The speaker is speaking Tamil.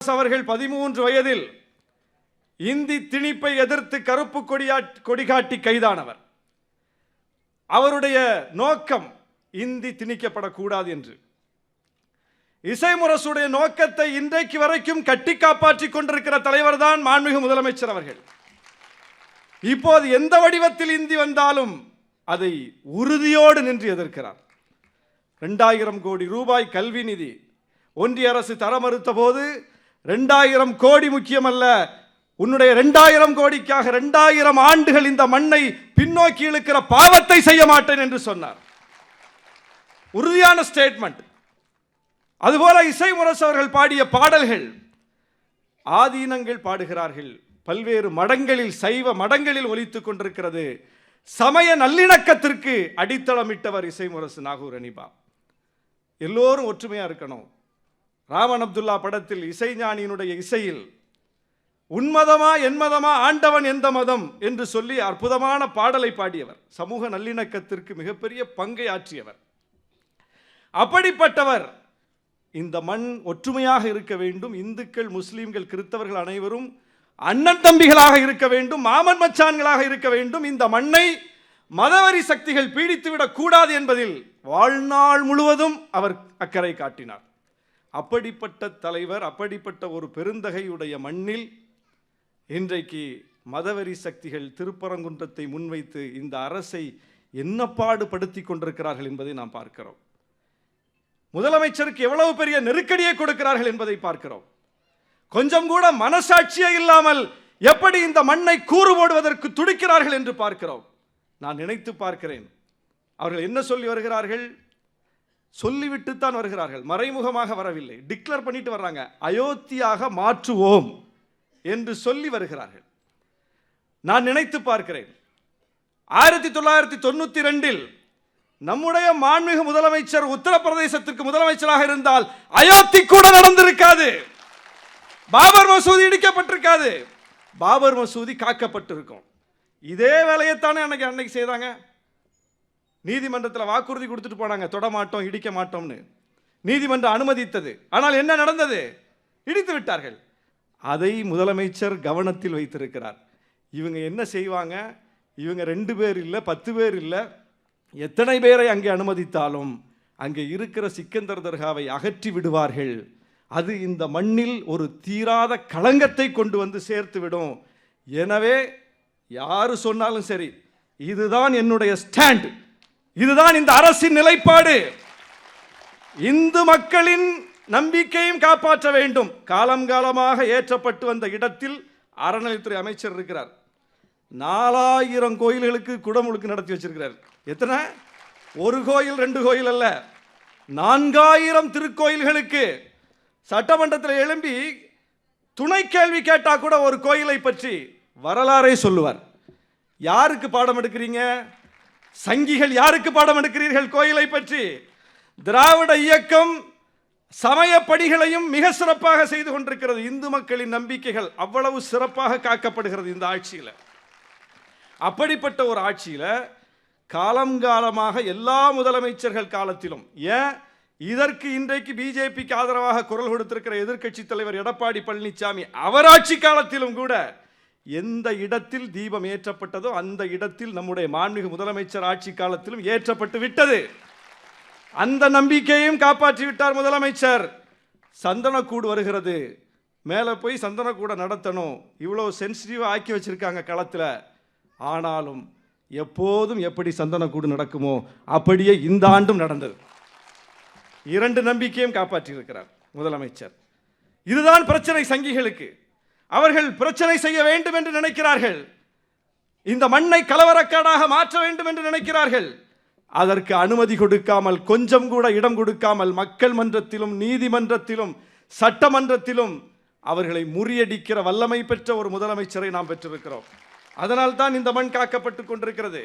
அவர்கள் 13 வயதில் இந்தி திணிப்பை எதிர்த்து கருப்பு கொடிகாட்டி கைதானவர். அவருடைய நோக்கம் இந்தி திணிக்கப்படக்கூடாது என்று. இசைமுரசுடைய நோக்கத்தை இன்றைக்கு வரைக்கும் கட்டி காப்பாற்றிக் கொண்டிருக்கிற தலைவர் தான் மாண்புமிகு முதலமைச்சர் அவர்கள். இப்போது எந்த வடிவத்தில் இந்தி வந்தாலும் அதை உறுதியோடு நின்று எதிர்க்கிறார். 2000 கோடி ரூபாய் கல்வி நிதி ஒன்றிய அரசு தர மறுத்த போது 2000 கோடி முக்கியமல்ல, உன்னுடைய 2000 கோடிக்காக 2000 ஆண்டுகள் இந்த மண்ணை பின்னோக்கி இழுக்கிற பாவத்தை செய்ய மாட்டேன் என்று சொன்னார். உறுதியான ஸ்டேட்மெண்ட். அதுபோல இசைமுரசு அவர்கள் பாடிய பாடல்கள் ஆதீனங்கள் பாடுகிறார்கள். பல்வேறு மடங்களில், சைவ மடங்களில் ஒலித்துக் கொண்டிருக்கிறது. சமய நல்லிணக்கத்திற்கு அடித்தளமிட்டவர் இசைமுரசு நாகூர் அனிபா. எல்லோரும் ஒற்றுமையா இருக்கணும். ராமன் அப்துல்லா படத்தில் இசைஞானியினுடைய இசையில் உன்மதமா என்மதமா ஆண்டவன் எந்த மதம் என்று சொல்லி அற்புதமான பாடலை பாடியவர். சமூக நல்லிணக்கத்திற்கு மிகப்பெரிய பங்கை ஆற்றியவர். அப்படிப்பட்டவர் இந்த மண் ஒற்றுமையாக இருக்க வேண்டும், இந்துக்கள் முஸ்லீம்கள் கிறிஸ்தவர்கள் அனைவரும் அண்ணன் தம்பிகளாக இருக்க வேண்டும், மாமன் மச்சான்களாக இருக்க வேண்டும், இந்த மண்ணை மதவெறி சக்திகள் பீடித்துவிடக் கூடாது என்பதில் வாழ்நாள் முழுவதும் அவர் அக்கறை காட்டினார். அப்படிப்பட்ட தலைவர், அப்படிப்பட்ட ஒரு பெருந்தகையுடைய மண்ணில் இன்றைக்கு மதவெறி சக்திகள் திருப்பரங்குன்றத்தை முன்வைத்து இந்த அரசை என்ன பாடுபடுத்தி கொண்டிருக்கிறார்கள் என்பதை நாம் பார்க்கிறோம். முதலமைச்சருக்கு எவ்வளவு பெரிய நெருக்கடியை கொடுக்கிறார்கள் என்பதை பார்க்கிறோம். கொஞ்சம் கூட மனசாட்சியே இல்லாமல் எப்படி இந்த மண்ணை கூறு போடுவதற்கு துடிக்கிறார்கள் என்று பார்க்கிறோம். நான் நினைத்து பார்க்கிறேன், அவர்கள் என்ன சொல்லி வருகிறார்கள்? சொல்லிவிட்டுத்தான் வருகிறார்கள், மறைமுகமாக வரவில்லை. டிக்ளேர் பண்ணிட்டு வர்றாங்க, அயோத்தியாக மாற்றுவோம் என்று சொல்லி வருகிறார்கள். நான் நினைத்து பார்க்கிறேன், 1992 நம்முடைய மாண்புமிகு முதலமைச்சர் உத்தரப்பிரதேசத்திற்கு முதலமைச்சராக இருந்தால் அயோத்தி கூட நடந்திருக்காது, பாபர் மசூதி இடிக்கப்பட்டிருக்காது, பாபர் மசூதி காக்கப்பட்டிருக்கும். இதே வேலையைத்தானே அன்னைக்கு செய்தாங்க. நீதிமன்றத்தில் வாக்குறுதி கொடுத்துட்டு போனாங்க, தொட மாட்டோம் இடிக்க மாட்டோம்னு. நீதிமன்றம் அனுமதித்தது. ஆனால் என்ன நடந்தது? இடித்து விட்டார்கள். அதை முதலமைச்சர் கவனத்தில் வைத்திருக்கிறார். இவங்க என்ன செய்வாங்க? இவங்க 2 பேர் இல்லை, 10 பேர் இல்லை, எத்தனை பேரை அங்கே அனுமதித்தாலும் அங்கே இருக்கிற சிக்கந்தர் தர்காவை அகற்றி விடுவார்கள். அது இந்த மண்ணில் ஒரு தீராத களங்கத்தை கொண்டு வந்து சேர்த்து விடும். எனவே யாரு சொன்னாலும் சரி, இதுதான் என்னுடைய ஸ்டாண்ட், இதுதான் இந்த அரசின் நிலைப்பாடு. இந்து மக்களின் நம்பிக்கையும் காப்பாற்ற வேண்டும். காலம் காலமாக ஏற்றப்பட்டு வந்த இடத்தில் அறநிலைத்துறை அமைச்சர் இருக்கிறார். 4000 கோயில்களுக்கு குடமுழுக்கு நடத்தி வச்சிருக்கிறார். எத்தனை? 1 கோயில் 2 கோயில் அல்ல, 4000 திருக்கோயில்களுக்கு. சட்டமன்றத்தில் எழும்பி துணை கேள்வி கேட்டா கூட ஒரு கோயிலை பற்றி வரலாறை சொல்லுவார். யாருக்கு பாடம் எடுக்கிறீங்க? சங்கிகள் யாருக்கு பாடம் எடுக்கிறீர்கள் கோயிலை பற்றி? திராவிட இயக்கம் சமய பணிகளையும் மிக சிறப்பாக செய்து கொண்டிருக்கிறது. இந்து மக்களின் நம்பிக்கைகள் அவ்வளவு சிறப்பாக காக்கப்படுகிறது இந்த ஆட்சியில். அப்படிப்பட்ட ஒரு ஆட்சியில் காலங்காலமாக எல்லா முதலமைச்சர்கள் காலத்திலும், ஏன் இதற்கு இன்றைக்கு பிஜேபிக்கு ஆதரவாக குரல் கொடுத்திருக்கிற எதிர்க்கட்சி தலைவர் எடப்பாடி பழனிசாமி அவர் ஆட்சி காலத்திலும் கூட எந்த இடத்தில் தீபம் ஏற்றப்பட்டதோ அந்த இடத்தில் நம்முடைய மாண்புமிகு முதலமைச்சர் ஆட்சி காலத்திலும் ஏற்றப்பட்டு விட்டது. அந்த நம்பிக்கையும் காப்பாற்றி விட்டார் முதலமைச்சர். சந்தனக்கூடு வருகிறது, மேலே போய் சந்தனக்கூட நடத்தணும், இவ்வளோ சென்சிட்டிவாக ஆக்கி வச்சிருக்காங்க களத்தில். ஆனாலும் எப்போதும் எப்படி சந்தனக்கூடு நடக்குமோ அப்படியே இந்த ஆண்டும் நடந்தது. 2 நம்பிக்கையும் காப்பாற்றி இருக்கிறார் முதலமைச்சர். இதுதான் பிரச்சனை சங்கிகளுக்கு. அவர்கள் பிரச்சனை செய்ய வேண்டும் என்று நினைக்கிறார்கள், இந்த மண்ணை கலவரக்காடாக மாற்ற வேண்டும் என்று நினைக்கிறார்கள். அதற்கு அனுமதி கொடுக்காமல், கொஞ்சம் கூட இடம் கொடுக்காமல், மக்கள் மன்றத்திலும் நீதிமன்றத்திலும் சட்டமன்றத்திலும் அவர்களை முறியடிக்கிற வல்லமை பெற்ற ஒரு முதலமைச்சரை நாம் பெற்றிருக்கிறோம். அதனால் தான் இந்த மண் காக்கப்பட்டு கொண்டிருக்கிறது.